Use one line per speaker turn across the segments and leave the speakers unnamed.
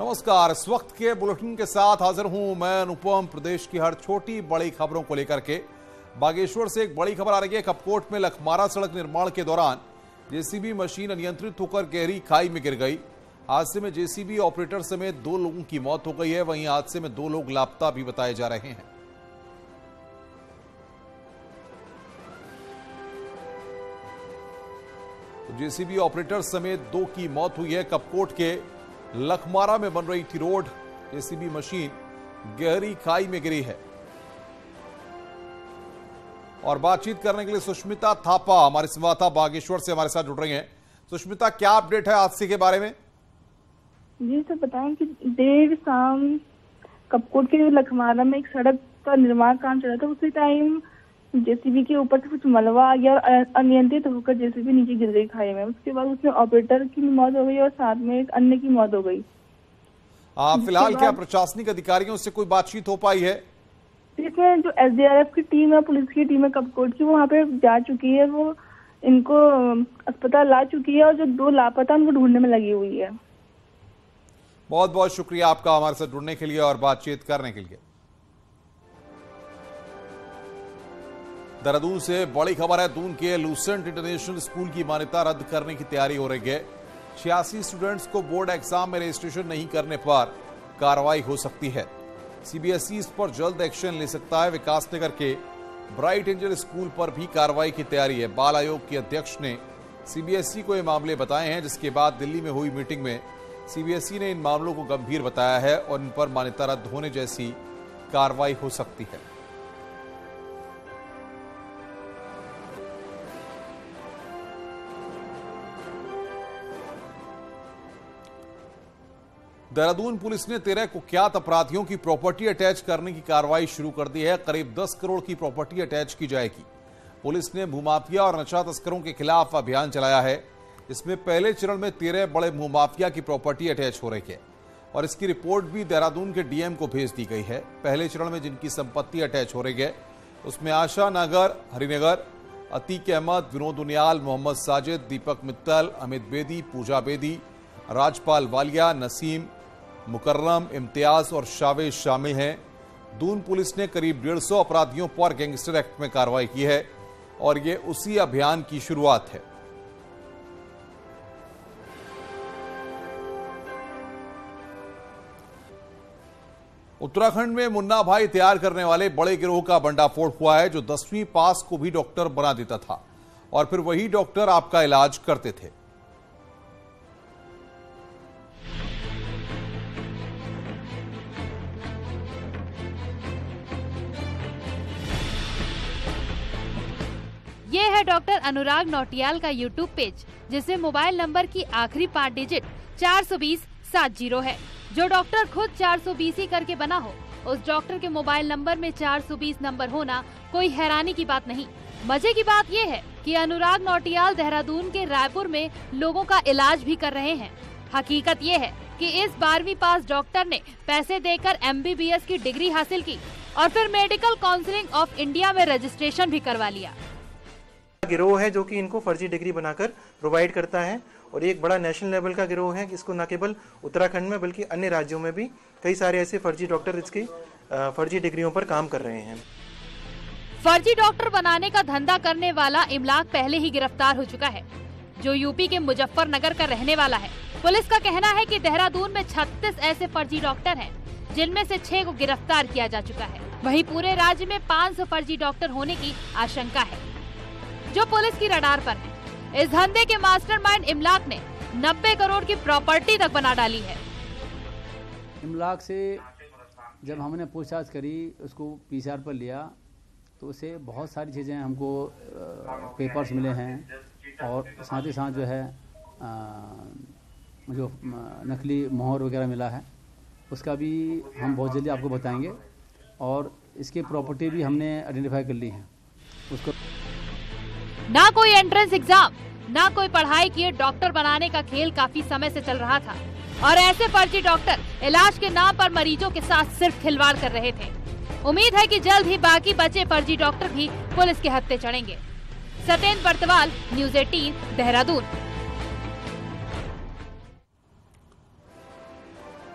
नमस्कार। इस वक्त के बुलेटिन के साथ हाजिर हूं मैं अनुपम। प्रदेश की हर छोटी बड़ी खबरों को लेकर के बागेश्वर से एक बड़ी खबर आ रही है। कपकोट में लखमारा सड़क निर्माण के दौरान जेसीबी मशीन अनियंत्रित होकर गहरी खाई में गिर गई। हादसे में जेसीबी ऑपरेटर समेत 2 लोगों की मौत हो गई है। वहीं हादसे में 2 लोग लापता भी बताए जा रहे हैं। तो जेसीबी ऑपरेटर समेत 2 की मौत हुई है। कपकोट के लखमारा में बन रही थी रोड, जेसीबी मशीन गहरी खाई में गिरी है। और बातचीत करने के लिए सुष्मिता थापा हमारे संवाददाता बागेश्वर से हमारे साथ जुड़ रही हैं। सुष्मिता, क्या अपडेट है हादसे के बारे में?
जी सर, बताएं कि देर शाम कपकोट के लखमारा में एक सड़क का निर्माण काम चल रहा था। उसी टाइम जेसीबी के ऊपर से कुछ मलबा आ गया और अनियंत्रित होकर जेसीबी नीचे गिर गई खाई में। उसके बाद उसमें ऑपरेटर की मौत हो गई और साथ में एक अन्य की मौत हो गई।
फिलहाल क्या प्रशासनिक अधिकारियों से कोई बातचीत हो पाई है?
इसमें जो एसडीआरएफ की टीम है, पुलिस की टीम है कपकोट की, वो वहाँ पे जा चुकी है। वो इनको अस्पताल ला चुकी है और जो 2 लापता उनको ढूंढने में लगी हुई है।
बहुत बहुत शुक्रिया आपका हमारे साथ जुड़ने के लिए और बातचीत करने के लिए। देहरादून से बड़ी खबर है। दून के लूसेंट इंटरनेशनल स्कूल की मान्यता रद्द करने की तैयारी हो रही है। 86 स्टूडेंट्स को बोर्ड एग्जाम में रजिस्ट्रेशन नहीं करने पर कार्रवाई हो सकती है। सीबीएसई इस पर जल्द एक्शन ले सकता है। विकासनगर के ब्राइट एंजल स्कूल पर भी कार्रवाई की तैयारी है। बाल आयोग के अध्यक्ष ने सीबीएसई को ये मामले बताए हैं, जिसके बाद दिल्ली में हुई मीटिंग में सीबीएसई ने इन मामलों को गंभीर बताया है और इन पर मान्यता रद्द होने जैसी कार्रवाई हो सकती है। देहरादून पुलिस ने 13 कुख्यात अपराधियों की प्रॉपर्टी अटैच करने की कार्रवाई शुरू कर दी है। करीब 10 करोड़ की प्रॉपर्टी अटैच की जाएगी। पुलिस ने भूमाफिया और नशा तस्करों के खिलाफ अभियान चलाया है। इसमें पहले चरण में 13 बड़े भूमाफिया की प्रॉपर्टी अटैच हो रही है और इसकी रिपोर्ट भी देहरादून के डीएम को भेज दी गई है। पहले चरण में जिनकी संपत्ति अटैच हो रही है उसमें आशा नगर, हरिनगर, अतीक अहमद, विनोद उनियाल, मोहम्मद साजिद, दीपक मित्तल, अमित बेदी, पूजा बेदी, राजपाल वालिया, नसीम, मुकर्रम, इम्तियाज और शावेज शामिल हैं। दून पुलिस ने करीब 150 अपराधियों पर गैंगस्टर एक्ट में कार्रवाई की है और ये उसी अभियान की शुरुआत है। उत्तराखंड में मुन्ना भाई तैयार करने वाले बड़े गिरोह का भंडाफोड़ हुआ है, जो 10वीं पास को भी डॉक्टर बना देता था और फिर वही डॉक्टर आपका इलाज करते थे।
ये है डॉक्टर अनुराग नौटियाल का यूट्यूब पेज, जिसमें मोबाइल नंबर की आखिरी 5 डिजिट 420-70 है। जो डॉक्टर खुद 420 ही करके बना हो, उस डॉक्टर के मोबाइल नंबर में 420 नंबर होना कोई हैरानी की बात नहीं। मजे की बात ये है कि अनुराग नौटियाल देहरादून के रायपुर में लोगों का इलाज भी कर रहे हैं। हकीकत ये है कि इस 12वीं पास डॉक्टर ने पैसे देकर MBBS की डिग्री हासिल की और फिर मेडिकल काउंसिलिंग ऑफ इंडिया में रजिस्ट्रेशन भी करवा लिया।
गिरोह है जो कि इनको फर्जी डिग्री बनाकर प्रोवाइड करता है और एक बड़ा नेशनल लेवल का गिरोह है। इसको न केवल उत्तराखंड में बल्कि अन्य राज्यों में भी कई सारे ऐसे फर्जी डॉक्टर इसकी फर्जी डिग्रियों पर काम कर रहे हैं।
फर्जी डॉक्टर बनाने का धंधा करने वाला इमलाक पहले ही गिरफ्तार हो चुका है, जो यूपी के मुजफ्फरनगर का रहने वाला है। पुलिस का कहना है कि देहरादून में 36 ऐसे फर्जी डॉक्टर हैं, जिनमें से 6 को गिरफ्तार किया जा चुका है। वहीं पूरे राज्य में 500 फर्जी डॉक्टर होने की आशंका है, जो पुलिस की रडार पर है। इस धंधे के मास्टरमाइंड इमलाक ने 90 करोड़ की प्रॉपर्टी तक बना डाली है।
इमलाक से जब हमने पूछताछ करी, उसको PCR पर लिया, तो उसे बहुत सारी चीज़ें हमको पेपर्स मिले हैं और साथ ही साथ जो है जो नकली मोहर वगैरह मिला है, उसका भी हम बहुत जल्दी आपको बताएंगे। और इसकी प्रॉपर्टी भी हमने आइडेंटिफाई कर ली है। उसको
ना कोई एंट्रेंस एग्जाम, ना कोई पढ़ाई किए डॉक्टर बनाने का खेल काफी समय से चल रहा था और ऐसे फर्जी डॉक्टर इलाज के नाम पर मरीजों के साथ सिर्फ खिलवाड़ कर रहे थे। उम्मीद है कि जल्द ही बाकी बचे फर्जी डॉक्टर भी पुलिस के हत्थे चढ़ेंगे। सत्येंद्र बर्तवाल, न्यूज़ 18, देहरादून।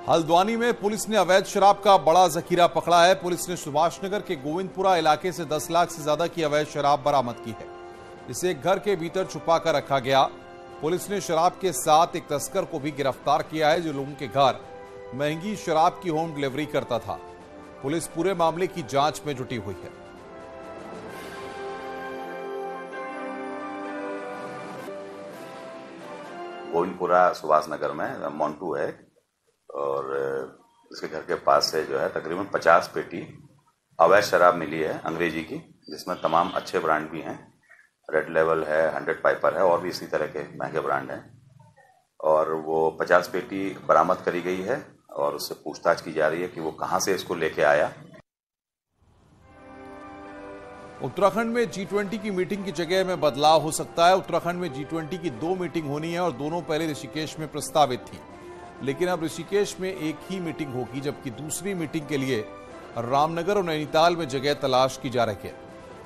हल्द्वानी में पुलिस ने अवैध शराब का बड़ा जखीरा पकड़ा है। पुलिस ने सुभाषनगर के गोविंदपुरा इलाके से 10 लाख से ज्यादा की अवैध शराब बरामद की है। इसे एक घर के भीतर छुपा कर रखा गया। पुलिस ने शराब के साथ एक तस्कर को भी गिरफ्तार किया है, जो लोगों के घर महंगी शराब की होम डिलीवरी करता था। पुलिस पूरे मामले की जांच में जुटी हुई है।
गोविंदपुरा सुभाषनगर में मोन्टू है और इसके घर के पास से जो है तकरीबन 50 पेटी अवैध शराब मिली है अंग्रेजी की, जिसमें तमाम अच्छे ब्रांड भी हैं। रेड लेवल है, 100 पाइपर है और भी इसी तरह के महंगे ब्रांड हैं। और वो 50 पेटी बरामद करी गई है और उससे पूछताछ की जा रही है कि वो कहां से इसको लेके आया।
उत्तराखंड में G20 की मीटिंग की जगह में बदलाव हो सकता है। उत्तराखंड में G20 की 2 मीटिंग होनी है और दोनों पहले ऋषिकेश में प्रस्तावित थी, लेकिन अब ऋषिकेश में एक ही मीटिंग होगी, जबकि दूसरी मीटिंग के लिए रामनगर और नैनीताल में जगह तलाश की जा रही है।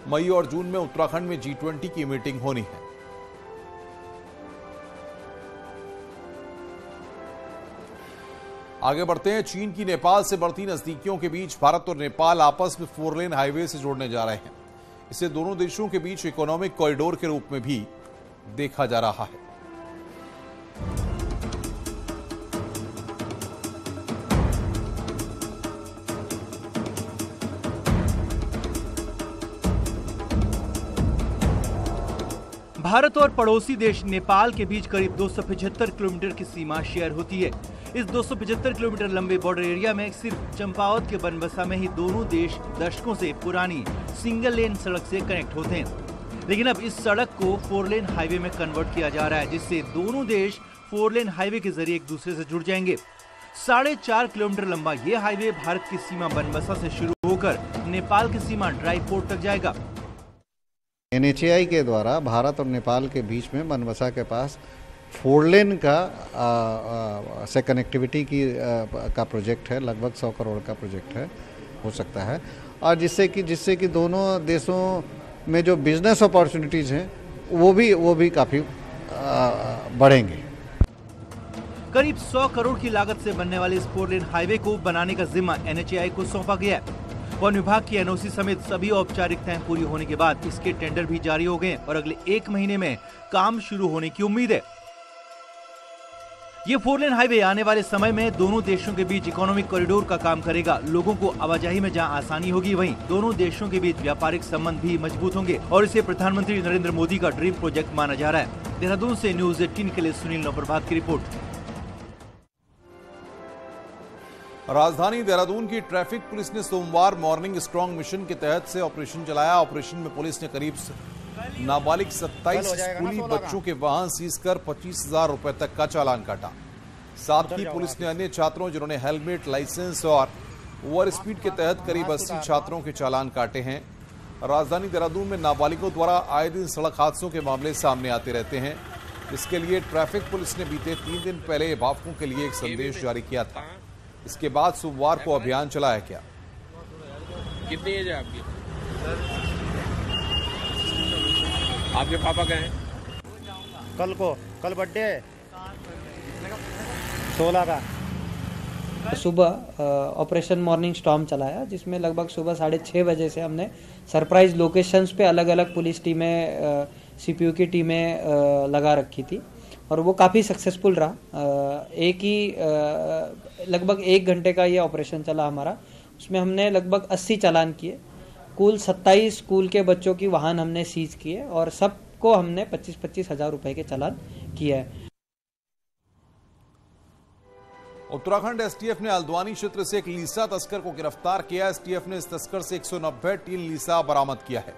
मई और जून में उत्तराखंड में G20 की मीटिंग होनी है। आगे बढ़ते हैं। चीन की नेपाल से बढ़ती नजदीकियों के बीच भारत और नेपाल आपस में 4 लेन हाईवे से जोड़ने जा रहे हैं। इसे दोनों देशों के बीच इकोनॉमिक कॉरिडोर के रूप में भी देखा जा रहा है।
भारत और पड़ोसी देश नेपाल के बीच करीब 275 किलोमीटर की सीमा शेयर होती है। इस 275 किलोमीटर लंबे बॉर्डर एरिया में सिर्फ चंपावत के बनबसा में ही दोनों देश दशकों से पुरानी सिंगल लेन सड़क से कनेक्ट होते हैं। लेकिन अब इस सड़क को 4 लेन हाईवे में कन्वर्ट किया जा रहा है, जिससे दोनों देश 4 लेन हाईवे के जरिए एक दूसरे से जुड़ जाएंगे। 4.5 किलोमीटर लंबा ये हाईवे भारत की सीमा बनबसा से शुरू होकर नेपाल की सीमा ड्राई पोर्ट तक जाएगा।
NHAI के द्वारा भारत और नेपाल के बीच में बनबसा के पास 4 लेन का से कनेक्टिविटी का प्रोजेक्ट है। लगभग 100 करोड़ का प्रोजेक्ट है, हो सकता है, और जिससे कि दोनों देशों में जो बिजनेस अपॉर्चुनिटीज़ हैं वो भी काफ़ी बढ़ेंगे।
करीब 100 करोड़ की लागत से बनने वाले इस 4 लेन हाईवे को बनाने का जिम्मा NHAI को सौंपा गया है। वन विभाग की NOC समेत सभी औपचारिकताएं पूरी होने के बाद इसके टेंडर भी जारी हो गए और अगले 1 महीने में काम शुरू होने की उम्मीद है। ये 4 लेन हाईवे आने वाले समय में दोनों देशों के बीच इकोनॉमिक कॉरिडोर का काम करेगा। लोगों को आवाजाही में जहां आसानी होगी, वहीं दोनों देशों के बीच व्यापारिक संबंध भी मजबूत होंगे और इसे प्रधानमंत्री नरेंद्र मोदी का ड्रीम प्रोजेक्ट माना जा रहा है। देहरादून से न्यूज़ 18 के लिए सुनील नवप्रभात की रिपोर्ट।
राजधानी देहरादून की ट्रैफिक पुलिस ने सोमवार मॉर्निंग स्ट्रांग मिशन के तहत से ऑपरेशन चलाया। ऑपरेशन में पुलिस ने करीब नाबालिग 27 स्कूली बच्चों के वाहन सीज कर 25,000 रुपए तक का चालान काटा। साथ ही पुलिस ने अन्य छात्रों जिन्होंने हेलमेट, लाइसेंस और ओवर स्पीड के तहत करीब 80 छात्रों के चालान काटे हैं। राजधानी देहरादून में नाबालिगों द्वारा आए दिन सड़क हादसों के मामले सामने आते रहते हैं। इसके लिए ट्रैफिक पुलिस ने बीते 3 दिन पहले अभिभावकों के लिए एक संदेश जारी किया था। इसके बाद सोमवार को अभियान चलाया गया।
कितनी एज है आपकी? आपके पापा गए हैं?
कल बर्थडे है 16 का।
सुबह ऑपरेशन मॉर्निंग स्टॉर्म चलाया, जिसमें लगभग सुबह 6:30 बजे से हमने सरप्राइज लोकेशंस पे अलग अलग पुलिस टीमें, CPU की टीमें लगा रखी थी और वो काफ़ी सक्सेसफुल रहा। लगभग 1 घंटे का ये ऑपरेशन चला हमारा। उसमें हमने लगभग 80 चालान किए। कुल 27 स्कूल के बच्चों की वाहन हमने सीज किए और सबको हमने 25-25 हज़ार रुपए के चालान किए है।
उत्तराखंड STF ने हल्द्वानी क्षेत्र से एक लीसा तस्कर को गिरफ्तार किया। STF ने इस तस्कर से 190 टीन लीसा बरामद किया है।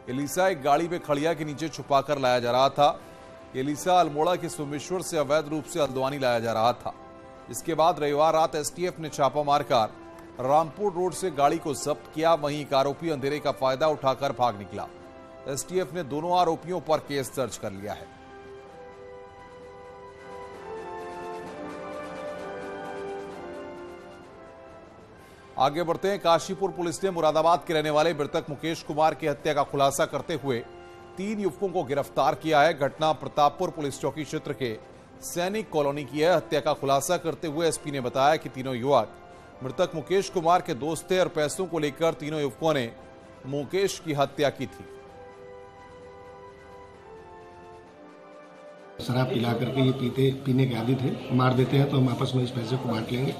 ये लीसा एक गाड़ी में खड़िया के नीचे छुपाकर लाया जा रहा था। ये लीसा अल्मोड़ा के सोमेश्वर से अवैध रूप से हल्द्वानी लाया जा रहा था। इसके बाद रविवार रात STF ने छापा मारकर रामपुर रोड से गाड़ी को जब्त किया। वहीं एक आरोपी अंधेरे का फायदा उठाकर भाग निकला। STF ने दोनों आरोपियों पर केस दर्ज कर लिया है। आगे बढ़ते हैं। काशीपुर पुलिस ने मुरादाबाद के रहने वाले मृतक मुकेश कुमार की हत्या का खुलासा करते हुए 3 युवकों को गिरफ्तार किया है। घटना प्रतापपुर पुलिस चौकी क्षेत्र के सैनिक कॉलोनी की है। हत्या का खुलासा करते हुए एसपी ने बताया कि तीनों युवक मृतक मुकेश कुमार के दोस्त थे और पैसों को लेकर तीनों युवकों ने मुकेश की हत्या की थी।
शराब पिला करके ये पीने के आदी थे, मार देते हैं तो हम आपस में इस पैसे को बांट लेंगे,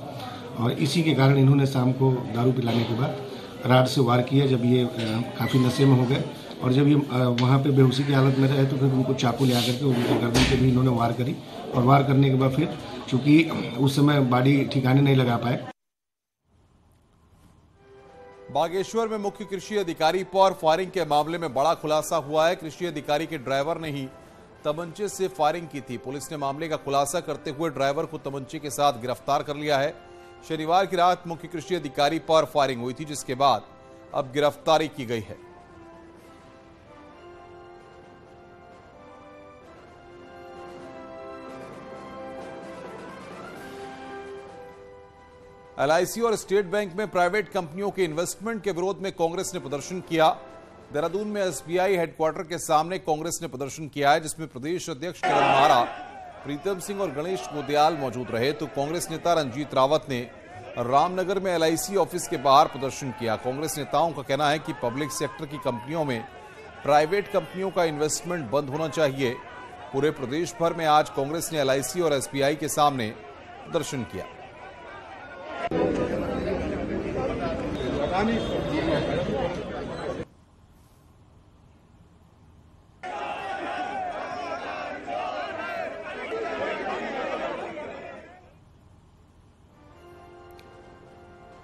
और इसी के कारण इन्होंने शाम को दारू पिलाने के बाद राड से वार किया। जब ये काफ़ी नशे में हो गए और जब ये वहाँ पे बेहोशी की हालत में रहे तो फिर उनको चाकू ले आकर के उनके गर्दन पे भी इन्होंने वार करी, और वार करने के बाद फिर चूंकि उस समय बॉडी ठिकाने नहीं लगा पाए।
बागेश्वर में मुख्य कृषि अधिकारी पर फायरिंग के मामले में बड़ा खुलासा हुआ है। कृषि अधिकारी के ड्राइवर ने ही तमंचे से फायरिंग की थी। पुलिस ने मामले का खुलासा करते हुए ड्राइवर को तमंचे के साथ गिरफ्तार कर लिया है। शनिवार की रात मुख्य कृषि अधिकारी पर फायरिंग हुई थी, जिसके बाद अब गिरफ्तारी की गई है। एलआईसी और स्टेट बैंक में प्राइवेट कंपनियों के इन्वेस्टमेंट के विरोध में कांग्रेस ने प्रदर्शन किया। देहरादून में एसबीआई हेडक्वार्टर के सामने कांग्रेस ने प्रदर्शन किया है, जिसमें प्रदेश अध्यक्ष किरण मारा, प्रीतम सिंह और गणेश गोदयाल मौजूद रहे। तो कांग्रेस नेता रंजीत रावत ने रामनगर में एलआईसी ऑफिस के बाहर प्रदर्शन किया। कांग्रेस नेताओं का कहना है कि पब्लिक सेक्टर की कंपनियों में प्राइवेट कंपनियों का इन्वेस्टमेंट बंद होना चाहिए। पूरे प्रदेश भर में आज कांग्रेस ने एलआईसी और एसबीआई के सामने प्रदर्शन किया।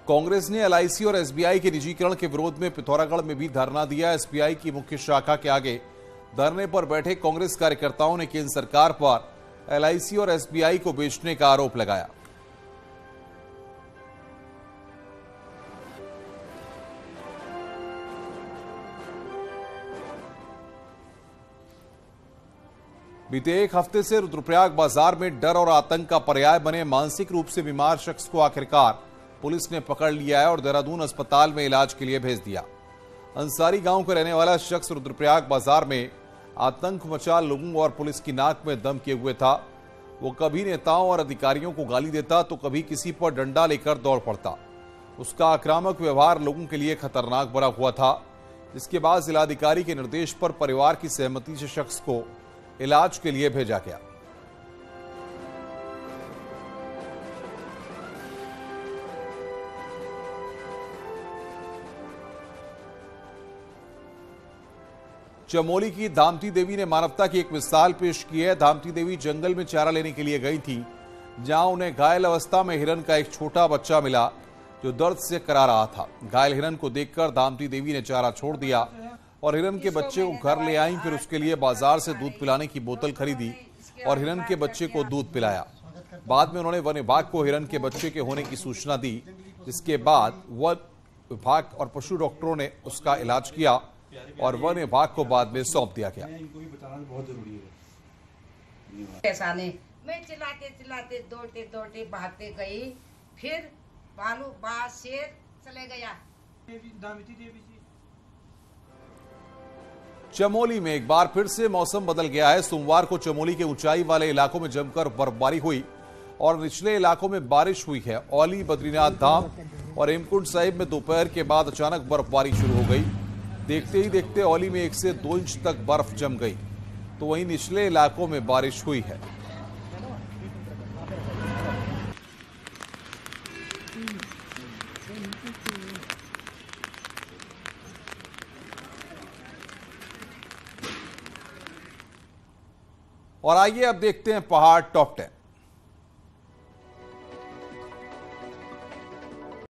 कांग्रेस ने एलआईसी और एसबीआई के निजीकरण के विरोध में पिथौरागढ़ में भी धरना दिया। एसबीआई की मुख्य शाखा के आगे धरने पर बैठे कांग्रेस कार्यकर्ताओं ने केंद्र सरकार पर एलआईसी और एसबीआई को बेचने का आरोप लगाया। बीते एक हफ्ते से रुद्रप्रयाग बाजार में डर और आतंक का पर्याय बने मानसिक रूप से बीमार शख्स को आखिरकार पुलिस ने पकड़ लिया है और देहरादून अस्पताल में इलाज के लिए भेज दिया। अंसारी गांव का रहने वाला शख्स रुद्रप्रयाग बाजार में आतंक मचा लोगों और पुलिस की नाक में दम किए हुए था। वो कभी नेताओं और अधिकारियों को गाली देता तो कभी किसी पर डंडा लेकर दौड़ पड़ता। उसका आक्रामक व्यवहार लोगों के लिए खतरनाक बना हुआ था, जिसके बाद जिलाधिकारी के निर्देश पर परिवार की सहमति से शख्स को इलाज के लिए भेजा गया। चमोली की धामती देवी ने मानवता की एक मिसाल पेश की है। धामती देवी जंगल में चारा लेने के लिए गई थी, जहां उन्हें घायल अवस्था में हिरन का एक छोटा बच्चा मिला जो दर्द से करा रहा था। घायल हिरन को देखकर धामती देवी ने चारा छोड़ दिया और हिरन के बच्चे को घर ले आई। फिर उसके लिए बाजार से दूध पिलाने की बोतल खरीदी और हिरन के बच्चे को दूध पिलाया। बाद में उन्होंने वन विभाग को हिरन के बच्चे के होने की सूचना दी, जिसके बाद वन विभाग और पशु डॉक्टरों ने उसका इलाज किया और वन विभाग को बाद में सौंप दिया गया।
ऐसा नहीं, मैं चिल्लाते चिल्लाते दौड़ते दौड़ते भागते गई, फिर भालू बाज शेर चले गया।
चमोली में एक बार फिर से मौसम बदल गया है। सोमवार को चमोली के ऊंचाई वाले इलाकों में जमकर बर्फबारी हुई और निचले इलाकों में बारिश हुई है। औली, बद्रीनाथ धाम और हेमकुंड साहिब में दोपहर के बाद अचानक बर्फबारी शुरू हो गई। देखते ही देखते औली में 1 से 2 इंच तक बर्फ जम गई, तो वहीं निचले इलाकों में बारिश हुई है। और आइए अब देखते हैं पहाड़ टॉप 10।